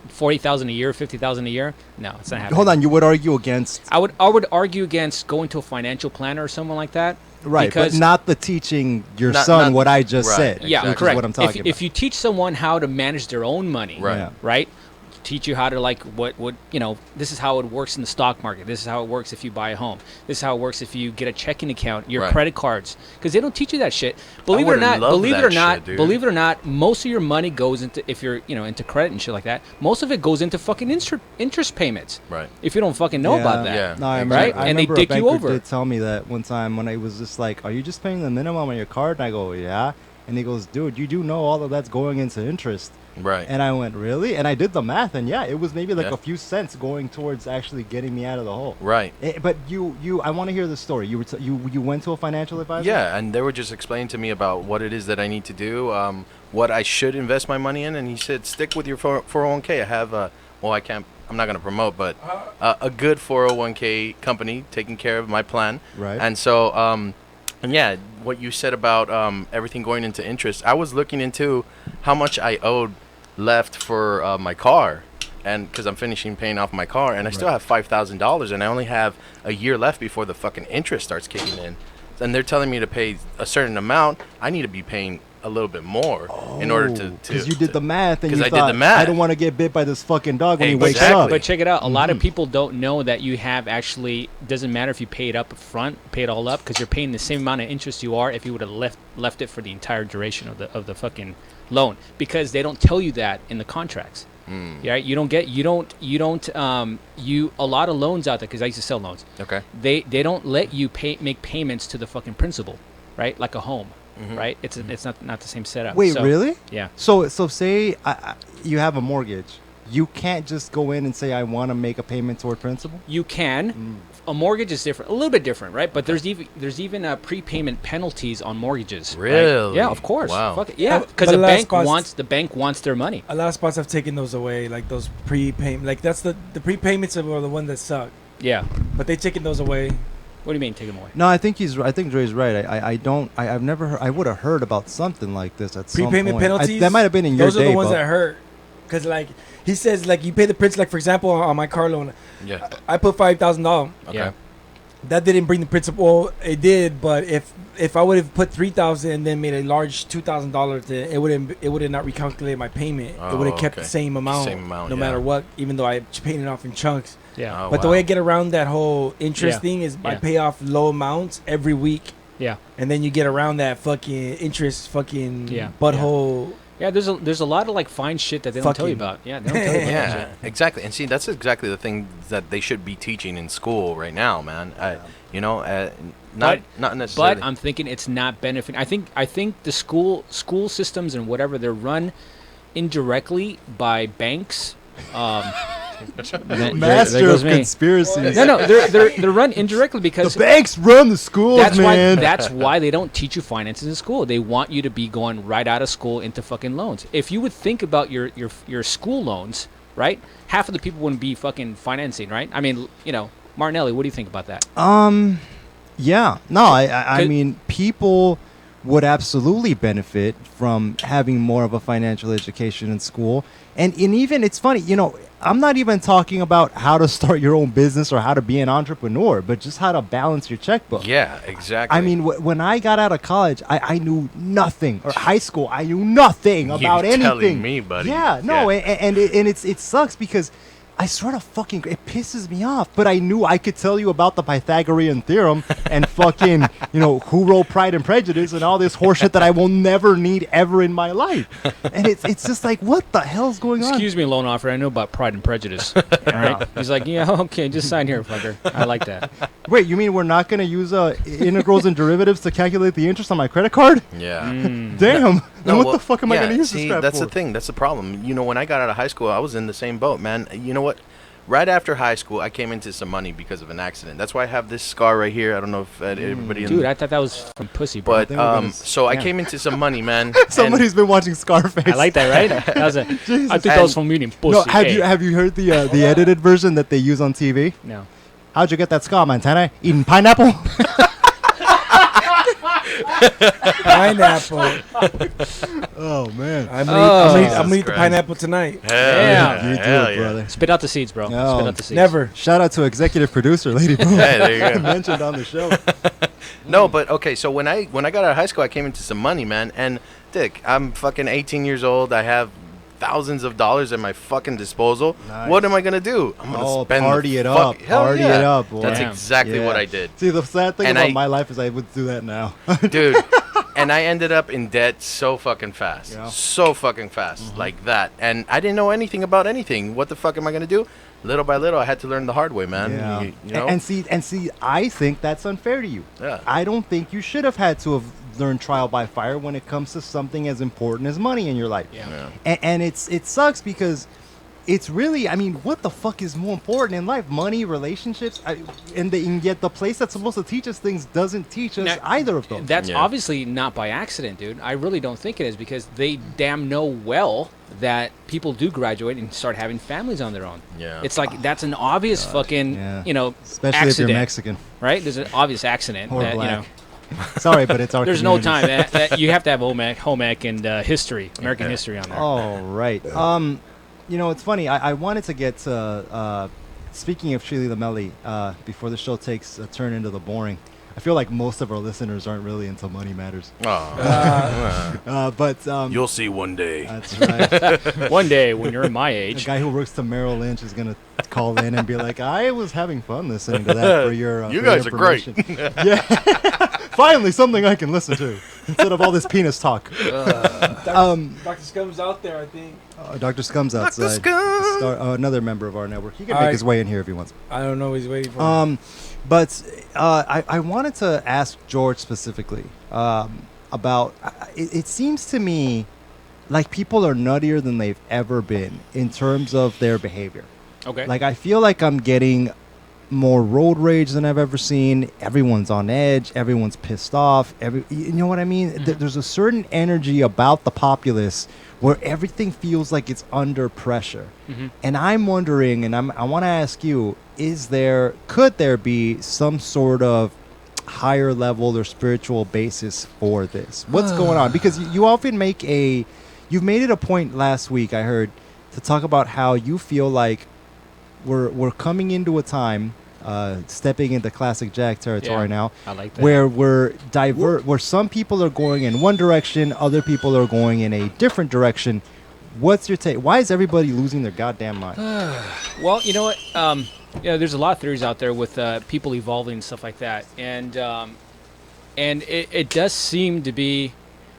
40,000 a year, 50,000 a year. No, it's not happening. Hold on. You would argue against... I would argue against going to a financial planner or someone like that. Right, but because not the teaching your Not- son not- what I just right, said. yeah, exactly. which correct. is what I'm talking about. If you teach someone how to manage their own money, Right. Yeah. right? Teach you how to like what this is how it works in the stock market. This is how it works if you buy a home. This is how it works if you get a checking account, your Right. credit cards, because they don't teach you that shit. Believe it or would've not, loved that shit, dude. believe it or not, most of your money goes into if you're into credit and shit like that. Most of it goes into fucking interest payments. Right. If you don't fucking know about that. Yeah. No, I Right? remember, I And they remember dick a you banker over. did tell me that one time when I was just like, "Are you just paying the minimum on your card?" And I go, "Yeah." And he goes, "Dude, you do know all of that's going into interest." Right. And I went, "Really?" And I did the math, and yeah, it was maybe like Yeah. a few cents going towards actually getting me out of the hole. Right. But I want to hear the story. You were you went to a financial advisor? Yeah, and they were just explaining to me about what it is that I need to do, what I should invest my money in, and he said, stick with your 401k. I have I'm not going to promote, but a good 401k company taking care of my plan. Right. And so, and yeah, what you said about everything going into interest, I was looking into how much I owed left for my car, and because I'm finishing paying off my car, and I still have $5,000, and I only have a year left before the fucking interest starts kicking in. And they're telling me to pay a certain amount. I need to be paying a little bit more in order to Because you did the math and 'cause you I did thought, the math. I don't want to get bit by this fucking dog when he wakes Exactly. up. But check it out. A lot of Mhm. people don't know that you have actually doesn't matter if you pay it up front, pay it all up, because you're paying the same amount of interest you are if you would have left it for the entire duration of the fucking loan, because they don't tell you that in the contracts. Yeah, right? You don't a lot of loans out there, because I used to sell loans. Okay. They don't let you make payments to the fucking principal, right? Like a home, right? It's not the same setup. Wait, So, really? Yeah. So say you have a mortgage. You can't just go in and say, I want to make a payment toward principal? You can. A mortgage is different, a little bit different, right? But there's even prepayment penalties on mortgages. right? Really? Yeah, of course. Wow. Fuck it. Yeah, But because a the lot of bank wants their money. A lot of spots have taken those away, like those prepayment. Like that's the prepayments are the one that suck. Yeah. But they taken those away. What do you mean take them away? No, I think I think Dre's right. I've never heard, I would have heard about something like this at some Prepayment point. penalties. That might have been in your Those are day, the ones Bob. that hurt. Because like he says, like you pay the principal. Like for example, on my car loan, Yeah. I put $5,000. Okay. Yeah. That didn't bring the principal. Well, it did, but if I would have put $3,000 and then made a large $2,000, then it would have not recalculated my payment. It would have kept okay. the same amount, Same amount, no yeah. matter what. Even though I paid it off in chunks. Yeah. Oh, But the wow. way I get around that whole interest Yeah. thing is I Yeah. pay off low amounts every week, Yeah. and then you get around that fucking interest fucking Yeah. butthole. Yeah, there's a lot of like fine shit that they don't tell you Fucking- about. Yeah, they don't tell you about that Yeah, shit. exactly. And see, that's exactly the thing that they should be teaching in school right now, man. Not necessarily. But I'm thinking it's not benefiting. I think the school systems and whatever, they're run indirectly by banks. Master of conspiracies. No, they're run indirectly because The banks run the schools, that's man. that's why they don't teach you finances in school. They want you to be going right out of school into fucking loans. If you would think about your school loans, right? Half of the people wouldn't be fucking financing, right? I mean, Martinelli, what do you think about that? Yeah. No, I Could- mean, people would absolutely benefit from having more of a financial education in school. And even, it's funny, I'm not even talking about how to start your own business or how to be an entrepreneur, but just how to balance your checkbook. yeah, exactly. I mean, when I got out of college, I knew nothing, or high school, I knew nothing about You're anything. telling me, buddy. Yeah, no, Yeah. and it sucks because I sort of it pisses me off. But I knew I could tell you about the Pythagorean theorem and fucking, who wrote Pride and Prejudice and all this horseshit that I will never need ever in my life. And it's just like, what the hell's going on? Excuse me, loan officer. I know about Pride and Prejudice. All right. He's like, yeah, okay, just sign here, fucker. I like that. Wait, you mean we're not going to use integrals and derivatives to calculate the interest on my credit card? yeah. Damn. Then No, what well, the fuck am I yeah, going to use see, this crap that's for? the thing. That's the problem. When I got out of high school, I was in the same boat, man. You know what? Right after high school, I came into some money because of an accident. That's why I have this scar right here. I don't know if everybody. Dude, I thought that was from pussy, bro. But so I came into some money, man. Somebody's been watching Scarface. I like that, right? That was I think that was from meaning pussy. No, have Hey. you heard the edited version that they use on TV? No. How'd you get that scar, Montana? Eating pineapple? Pineapple. Oh man. I'm gonna eat the Christ. pineapple tonight. Damn. You do Hell it, yeah. brother. Spit out the seeds, bro. No, Spit out the seeds. Never. Shout out to executive producer Lady Boom. Hey, there you go. Mentioned on the show. No, but okay. So when I got out of high school, I came into some money, man. And Dick, I'm fucking 18 years old. I have thousands of dollars at my fucking disposal. Nice. What am I gonna do? I'm gonna spend party the it up. hell Party yeah. it up, boy. That's Damn. exactly Yeah. what I did, See, the sad thing And about I- my life is I would do that now. dude. And I ended up in debt so fucking fast, Yeah. so fucking fast, like that. And I didn't know anything about anything. What the fuck am I gonna do? Little by little, I had to learn the hard way, man. Yeah. You know? And see, I think that's unfair to you. Yeah. I don't think you should have had to have learned trial by fire when it comes to something as important as money in your life. Yeah. Yeah. And it sucks because it's really, I mean, what the fuck is more important in life? Money, relationships, and yet the place that's supposed to teach us things doesn't teach us Now, either of those. That's Yeah. obviously not by accident, dude. I really don't think it is because they damn know well that people do graduate and start having families on their own. Yeah. It's like that's an obvious fucking, Yeah. accident, Especially if you're Mexican right? There's an obvious accident or that, black. Sorry, but it's our there's no community. time. that you have to have home ec and history, American history on there. All right. It's funny. I wanted to get to, speaking of Chili Lamelli, before the show takes a turn into the boring. I feel like most of our listeners aren't really into money matters. But You'll see one day. that's right. One day when you're my The age, guy who works to Merrill Lynch is gonna call in and be like, "I was having fun listening to that for your You for your guys are great." information." Yeah, finally something I can listen to instead of all this penis talk. Dr. Scum's out there, I think. Dr. Scum's outside. Scum! Another member of our network. He can All make right. his way in here if he wants. I don't know. He's waiting for me. But I wanted to ask George specifically about. It seems to me like people are nuttier than they've ever been in terms of their behavior. okay. Like I feel like I'm getting more road rage than I've ever seen. Everyone's on edge. Everyone's pissed off. You know what I mean? There's a certain energy about the populace where everything feels like it's under pressure. Mhm. And I'm wondering, and I want to ask you, could there be some sort of higher level or spiritual basis for this? What's going on? Because you often you've made it a point last week, I heard, to talk about how you feel like we're coming into a time, stepping into classic JAG territory Yeah. now, I like that. where where some people are going in one direction, other people are going in a different direction. What's your take? Why is everybody losing their goddamn mind? Well, you know what? There's a lot of theories out there with people evolving and stuff like that, and it does seem to be.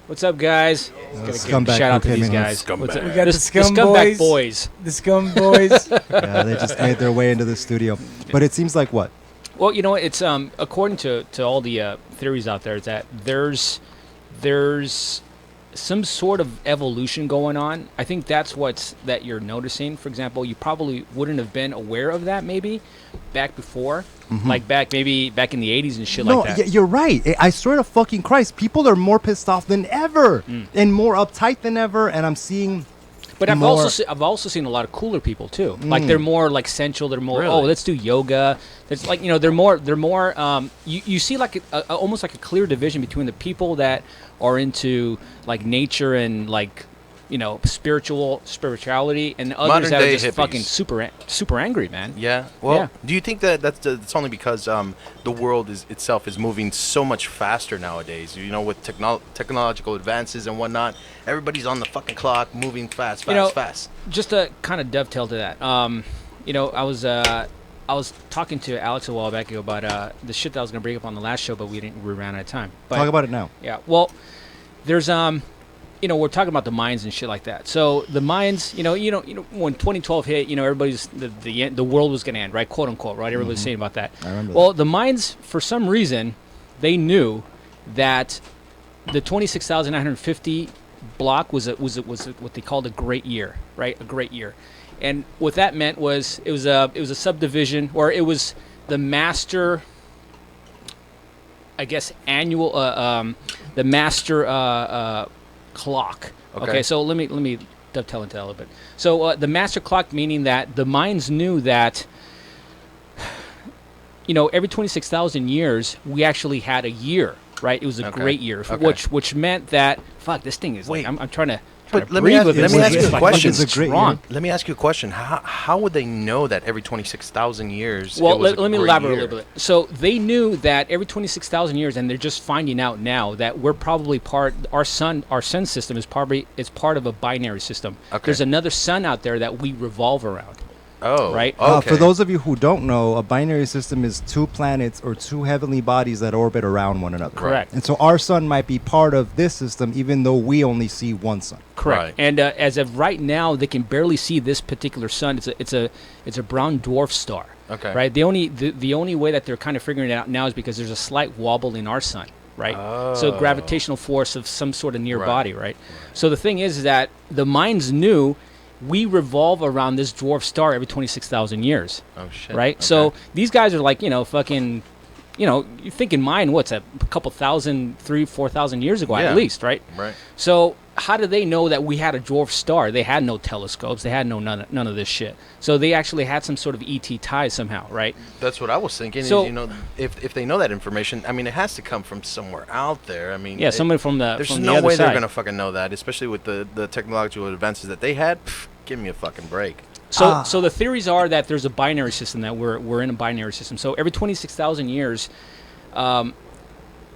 What's up, guys? Gotta give a scumbag shout out to who came these in here. guys. What's up? We got the Scum scumbag boys. boys. The Scum Boys. Yeah, they just made their way into the studio. But it seems like what? Well, you know what? It's according to all the theories out there, is that there's some sort of evolution going on. I think that's that you're noticing. For example, you probably wouldn't have been aware of that maybe back before, like back in the 80s and shit No, like that. you're right. I swear to fucking Christ, people are more pissed off than ever and more uptight than ever. And I'm seeing. But I've more- also seen a lot of cooler people too. Like they're more like sensual. They're more Really? let's do yoga. It's like they're more you see like almost like a clear division between the people that are into like nature and like spirituality and others Modern that are day just hippies. fucking super angry, man. Yeah. Well, Yeah. do you think that that's only because the world itself is moving so much faster nowadays? With technological advances and whatnot, everybody's on the fucking clock, moving fast. Just to kind of dovetail to that, I was talking to Alex a while back ago about the shit that I was gonna bring up on the last show, but we ran out of time. But Talk about it now. yeah, well, there's we're talking about the mines and shit like that. So the mines, when 2012 hit, everybody's the world was gonna end, right? Quote unquote, right? Everybody's saying about that. I remember Well, the mines, for some reason, they knew that the 26,950 block was what they called a great year, right? A great year. And what that meant was it was a subdivision, or it was the master, I guess, annual the master clock. Okay, so let me dovetail into that a little bit. So the master clock, meaning that the Mayans knew that, every 26,000 years we actually had a year, right? It was a great year, which meant that this thing is like I'm trying to. But let me ask you a question. Let me ask you a question. How would they know that every 26,000 years? Well, let me elaborate a little bit. So they knew that every 26,000 years, and they're just finding out now that we're probably our sun system is part of a binary system. Okay. There's another sun out there that we revolve around. Oh, right. Okay. For those of you who don't know, a binary system is two planets or two heavenly bodies that orbit around one another. Correct. And so our sun might be part of this system, even though we only see one sun. Correct. Right. And as of right now, they can barely see this particular sun. It's a brown dwarf star. Okay. Right. The only way that they're kind of figuring it out now is because there's a slight wobble in our sun. Right. Oh. So gravitational force of some sort of near Right. body. Right. So the thing is that the Mayans knew we revolve around this dwarf star every 26,000 years. Oh shit. Right. Okay. So these guys are like, fucking, you think in mine, what's a couple thousand, 3,000-4,000 years ago Yeah. at least, right? Right. So how did they know that we had a dwarf star? They had no telescopes. They had none of this shit. So they actually had some sort of ET tie somehow, right? That's what I was thinking. So- is, if they know that information, I mean, it has to come from somewhere out there. I mean, Yeah, somebody from the there's from no the other way they're side. gonna fucking know that, especially with the technological advances that they had. Pff, give me a fucking break. So the theories are that there's a binary system, that we're in a binary system. So every 26,000 years,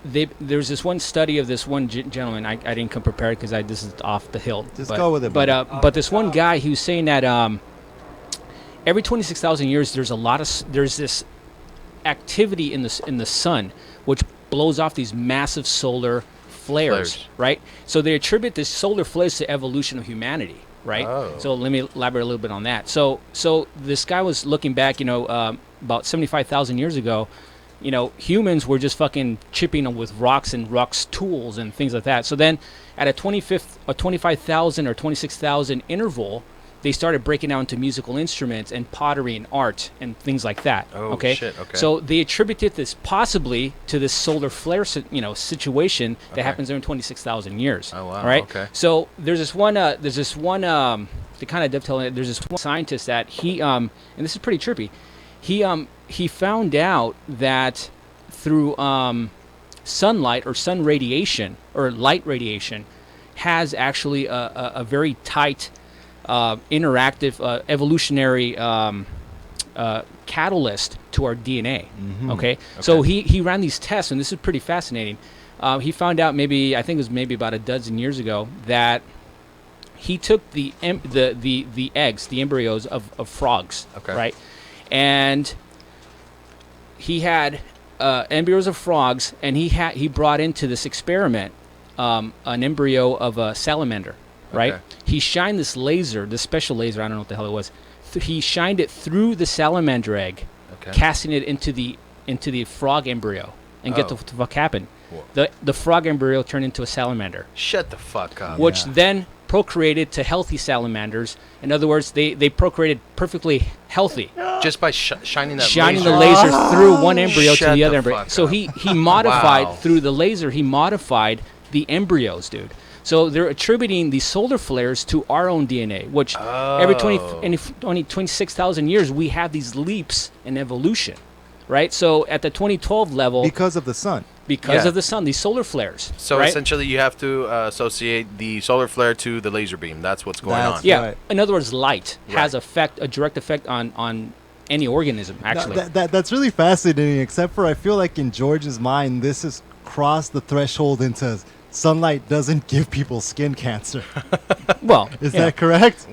there's this one study of this one gentleman. I didn't come prepared because this is off the hill. Just go with it, But this one guy, he was saying that every 26,000 years, there's this activity in the sun, which blows off these massive solar flares, right? So they attribute this solar flares to evolution of humanity. Right. Oh. So let me elaborate a little bit on that. So this guy was looking back, about 75,000 years ago. Humans were just fucking chipping with rocks and rocks tools and things like that. So then, at a 25,000 or 26,000 interval, they started breaking out into musical instruments and pottery and art and things like that. Oh, okay. shit, okay. So they attributed this possibly to this solar flare, situation that happens every 26,000 years. Oh, wow, Right. okay. So there's this one. To kind of dovetail it, there's this one scientist that and this is pretty trippy. He found out that through sunlight or sun radiation or light radiation has actually a very tight interactive evolutionary catalyst to our DNA. Okay? So he ran these tests, and this is pretty fascinating. He found out I think it was maybe about a dozen years ago, that he took the eggs, the embryos of frogs, right? And he had embryos of frogs, and he brought into this experiment an embryo of a salamander, right? Okay. He shined this laser, this special laser, I don't know what the hell it was. He shined it through the salamander egg, casting it into the frog embryo, and get what the fuck happened. The frog embryo turned into a salamander. Shut the fuck up. Which then procreated to healthy salamanders. In other words, they procreated perfectly healthy. Just by shining that The laser through one embryo to Shut the other the embryo. fuck So up. he modified Wow. through the laser. He modified the embryos, dude. So they're attributing these solar flares to our own DNA, which every 26,000 years we have these leaps in evolution, right? So at the 2012 level, Because of the sun. because Yeah. of the sun, these solar flares. So right? essentially, you have to associate the solar flare to the laser beam. That's what's going That's on. Yeah. Right. In other words, light has Right. a direct effect on any organism, actually. That's really fascinating, except for I feel like in George's mind, this has crossed the threshold into sunlight doesn't give people skin cancer. Well, Is yeah. that correct?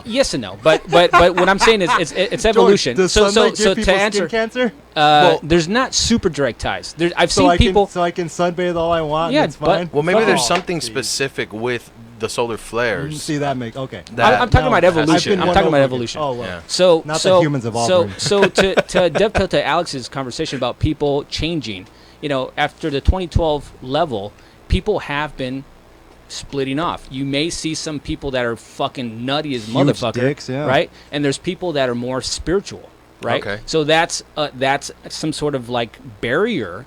Yes and no, but what I'm saying is it's evolution. Does so sunlight give to people answer, skin cancer? there's not super direct ties. I've So seen I people. can sunbathe all I want. Yeah, and it's but- fine. Well, maybe there's Oh, something geez. specific with the solar flares. See that make okay. That- I'm talking No, about I've evolution. been I'm won talking about over evolution. again. Oh well. Yeah. So Not so that humans evolved, So right? so to dovetail to Alex's conversation about people changing, after the 2012 level, people have been splitting off. You may see some people that are fucking nutty as Huge motherfucker, dicks, yeah. right? And there's people that are more spiritual, right? Okay. So that's some sort of like barrier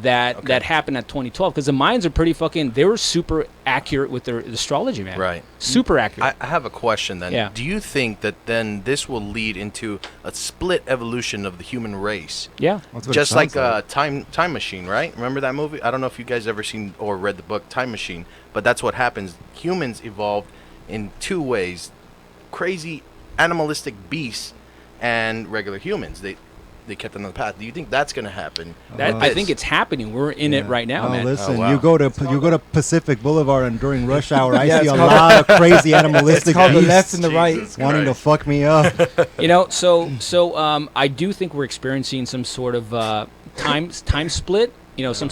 that happened at 2012, because the Mayans are pretty fucking. They were super accurate with their astrology, man. Right. Super accurate. I have a question then. Yeah. Do you think that then this will lead into a split evolution of the human race? Yeah. That's what it Just like sounds Time Machine, right? Remember that movie? I don't know if you guys ever seen or read the book Time Machine, but that's what happens. Humans evolved in two ways: crazy animalistic beasts and regular humans. They kept on the path. Do you think that's going to happen? I think it's happening. We're in it right now, Oh, man. listen, Oh, wow. you go to Pacific Boulevard and during rush hour, I Yeah, see it's a called- lot of crazy animalistic It's called the beasts left and the right. Jesus wanting to Christ. fuck me up. You know, so I do think we're experiencing some sort of time split. You know, some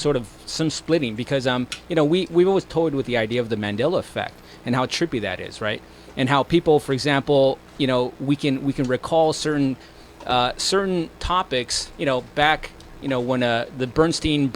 splitting, because you know, we've always toyed with the idea of the Mandela effect and how trippy that is, right? And how people, for example, you know, we can recall certain topics, you know, back, you know, when the Bernstein or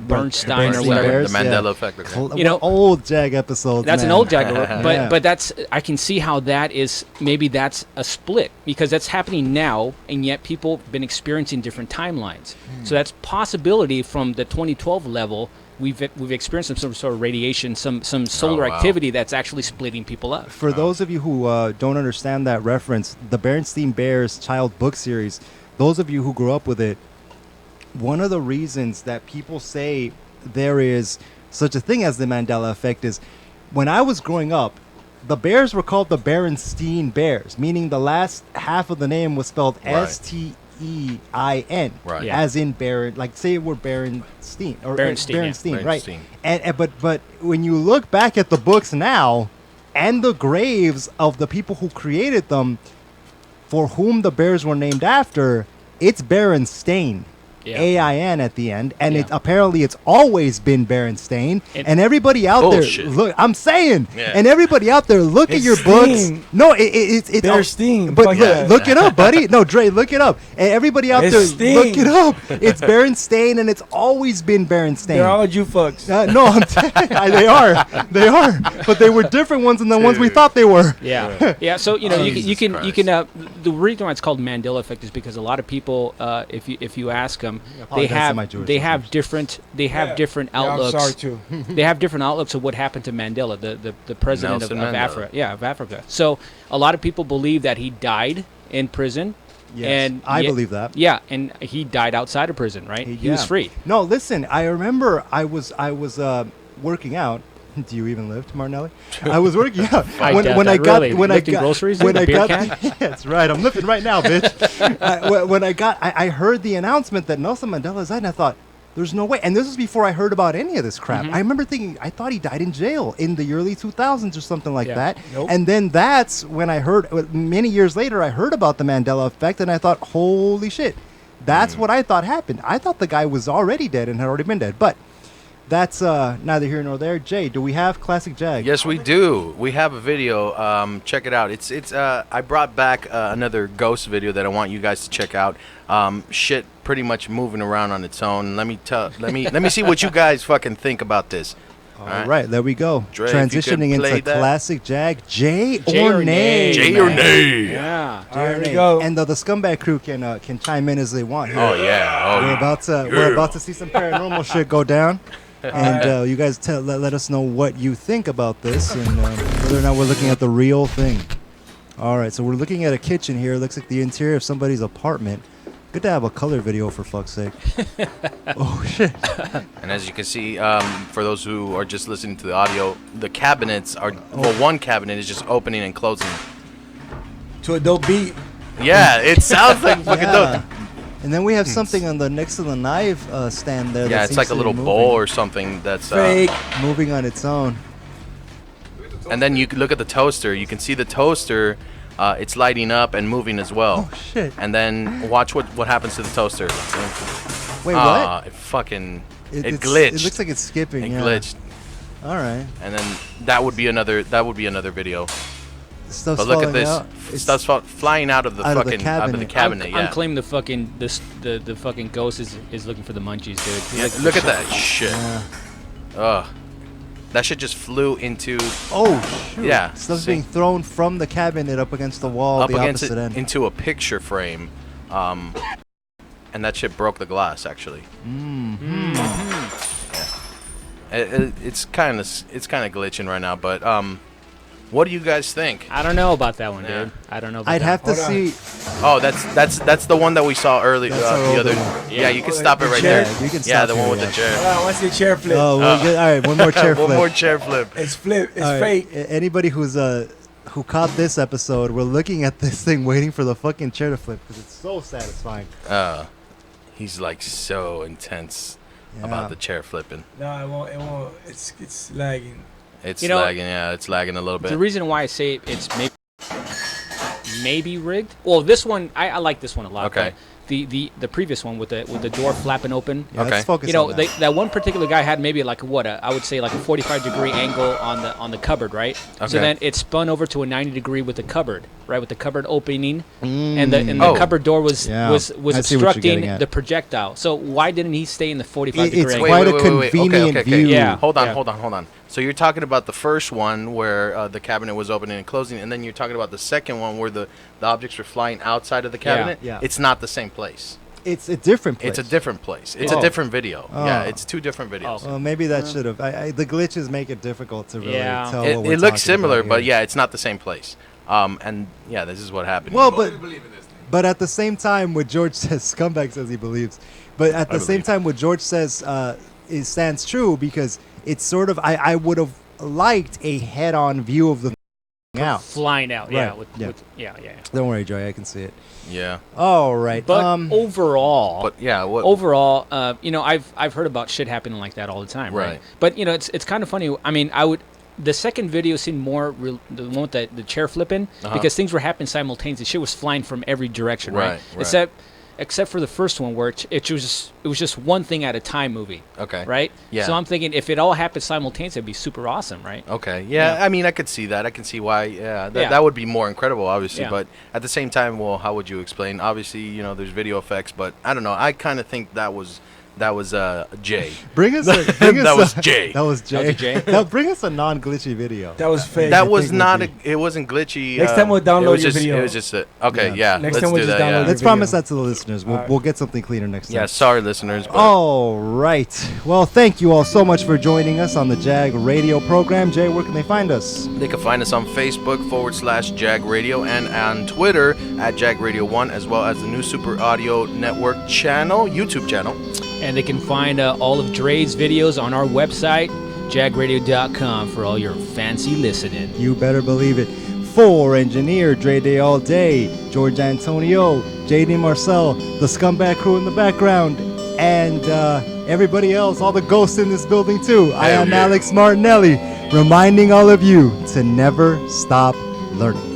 Bernstein whatever. Bears, The Mandela yeah. effect. Okay. You know, old Jag episodes. That's man. an old Jaguar, Yeah. but that's, I can see how that is, maybe that's a split, because that's happening now, and yet people have been experiencing different timelines. So that's possibility from the 2012 level. We've experienced some sort of radiation, some solar wow. activity that's actually splitting people up. For those of you who don't understand that reference, the Bernstein Bears child book series, those of you who grew up with it, one of the reasons that people say there is such a thing as the Mandela effect is, when I was growing up, the Bears were called the Berenstein Bears, meaning the last half of the name was spelled Right. S-T-E-I-N, Right. Yeah. as in Baron, like say we're Berenstein or Berenstein, yeah. Berenstein, right? Berenstein. And but when you look back at the books now, and the graves of the people who created them, for whom the bears were named after, it's Berenstain. Yeah. A-I-N at the end, and Yeah. apparently it's always been Berenstain. And everybody out Bullshit. there, look, I'm saying, Yeah. and everybody out there, look at It's your Steen. books. No, it's Berenstain. But Fuck look, yeah. look it up, buddy. No, Dre, look it up. And everybody out It's there, Steen. look it up. It's Berenstain, and it's always been Berenstain. They're all you fucks. No, they are, but they were different ones than the ones we Dude. thought they were. Yeah, yeah. So you know, you Jesus can Christ. the reason why it's called Mandela effect is because a lot of people, if you ask them, they apologize to my Jewish have listeners. different Yeah, I'm outlooks. sorry too. They have different outlooks of what happened to Mandela, the president Nelson of Mandela. Africa. Yeah, of Africa. So a lot of people believe that he died in prison. Yes, And I yet- believe that. Yeah, and he died outside of prison, right? He was Yeah. free. No, listen. I remember I was working out. Do you even live, Martinelli? I was working out I doubt that, really. Lifting groceries in when a I beer got can? that's right. I'm lifting right now, bitch. When I heard the announcement that Nelson Mandela died, and I thought, there's no way. And this was before I heard about any of this crap. Mm-hmm. I remember thinking, I thought he died in jail in the early 2000s or something like Yeah. that. Nope. And then that's when I heard, many years later, I heard about the Mandela effect, and I thought, holy shit, that's what I thought happened. I thought the guy was already dead and had already been dead. But that's neither here nor there. Jay, do we have Classic Jag? Yes, we do. We have a video. Check it out. It's I brought back another ghost video that I want you guys to check out. Shit, pretty much moving around on its own. Let me see what you guys fucking think about this. All right, there we go. Dre, if you could Transitioning play into that. Classic Jag. Jay Jay or or nay? nay. Jay or man. nay? Yeah. Jay or There we nay. go. And the scumbag crew can chime in as they want here. Oh yeah. Oh, We're about to see some paranormal shit go down, and you guys let us know what you think about this and whether or not we're looking at the real thing. All right, so we're looking at a kitchen here. It looks like the interior of somebody's apartment. Good to have a color video, for fuck's sake. Oh shit! And as you can see, for those who are just listening to the audio, the cabinets are well, one cabinet is just opening and closing. To a dope beat. Yeah, it sounds like fucking Yeah. dope. And then we have something on the next to the knife stand there. Yeah, that it's seems like a to be little moving. bowl or something that's Fake. moving on its own. and then you can look at the toaster. You can see the toaster. It's lighting up and moving as well. Oh shit! And then watch what happens to the toaster. Wait, what? It fucking it it's- glitched. It looks like it's skipping. It yeah. glitched. All right. And then that would be another video. Stuff's But look at falling this. out. It's- Stuff's flying out of the out of the fucking out of the cabinet. cabinet. I'm Yeah. claiming the fucking the fucking ghost is looking for the munchies, dude. He's Yeah, looking for look at shit. that shit. Yeah. Ugh. That shit just flew into Oh, shoot. Yeah, Stuff's see? being thrown from the cabinet up against the wall, up the against opposite it end. into a picture frame, and that shit broke the glass actually. It's kind of glitching right now, but what do you guys think? I don't know about that one, Yeah. dude. I don't know about I'd that have to Hold on. see. Oh, that's the one that we saw earlier. That's our The older other. one. Yeah, you can Oh, stop the it right chair? there. Yeah, you can Yeah, stop the here, one with yeah. the chair. Hold on, I want to see a chair flip. Oh, we're good. All right, one more chair One flip. more chair flip. It's flip. It's All right, fake. Anybody who caught this episode, we're looking at this thing waiting for the fucking chair to flip because it's so satisfying. He's like so intense about the chair flipping. No, it won't. It won't. It's lagging. It's You know- lagging. Yeah, it's lagging a little bit. The reason why I say it's maybe rigged. Well, this one I like this one a lot. Okay. but The previous one with the door flapping open. Yeah, Okay. let's focus You know, on that. that one particular guy had maybe like I would say like a 45-degree angle on the cupboard, right? Okay. So then it spun over to a 90-degree with the cupboard, right? With the cupboard opening, and the Oh. cupboard door was Yeah. was I see what you're obstructing getting at. the projectile. So why didn't he stay in the 45 It's degree? quite a wait. convenient Okay. view. Yeah. Hold on. So you're talking about the first one where the cabinet was opening and closing, and then you're talking about the second one where the objects were flying outside of the cabinet. Yeah. It's not the same place. It's a different place. It's a different place. It's Oh. a different video. Oh. Yeah, it's two different videos. Oh. Well, maybe that should have. The glitches make it difficult to really Yeah. tell. It, what we're it looks talking similar, about but here. yeah, it's not the same place. And yeah, this is what happened. Well, but at the same time, what George says, Scumbag says he believes. But at the same believe. time, what George says it stands true because it's sort of. I would have liked a head-on view of the out. Flying out, yeah, Right, with, yeah. with yeah. Don't worry, Joy. I can see it. Yeah, All right. But overall, but yeah, what? overall, you know, I've heard about shit happening like that all the time, right? Right. But you know, it's kind of funny. I mean, the second video seemed more the one with the chair flipping because things were happening simultaneously. Shit was flying from every direction, right? Right. Except for the first one where it was just one thing at a time movie. Okay. Right. Yeah. So I'm thinking if it all happened simultaneously, it'd be super awesome, right? Okay. Yeah, Yeah. I mean, I could see that. I can see why. Yeah, Yeah. that would be more incredible, obviously. Yeah. But at the same time, well, how would you explain? Obviously, you know, there's video effects, but I don't know. I kind of think that was Jay. bring us. That was Jay. That was Jay. was Jay? Now bring us a non-glitchy video. That was fake. That I was think not. would It wasn't glitchy. Next time we'll download it was your just, video. It was just okay. Yeah. Yeah. Next let's time we'll do just that. download Yeah. your Let's video. promise that to the listeners. We'll, All right. we'll get something cleaner next time. Yeah. Sorry, listeners. But All right. Well, thank you all so much for joining us on the JAG radio program. Jay, where can they find us? They can find us on Facebook /JAG Radio and on Twitter @JAG Radio 1, as well as the New Super Audio Network channel, YouTube channel. And they can find all of Dre's videos on our website, jagradio.com, for all your fancy listening. You better believe it. For engineer Dre Day All Day, George Antonio, JD Marcel, the Scumbag crew in the background, and everybody else, all the ghosts in this building too. I am yeah. Alex Martinelli, reminding all of you to never stop learning.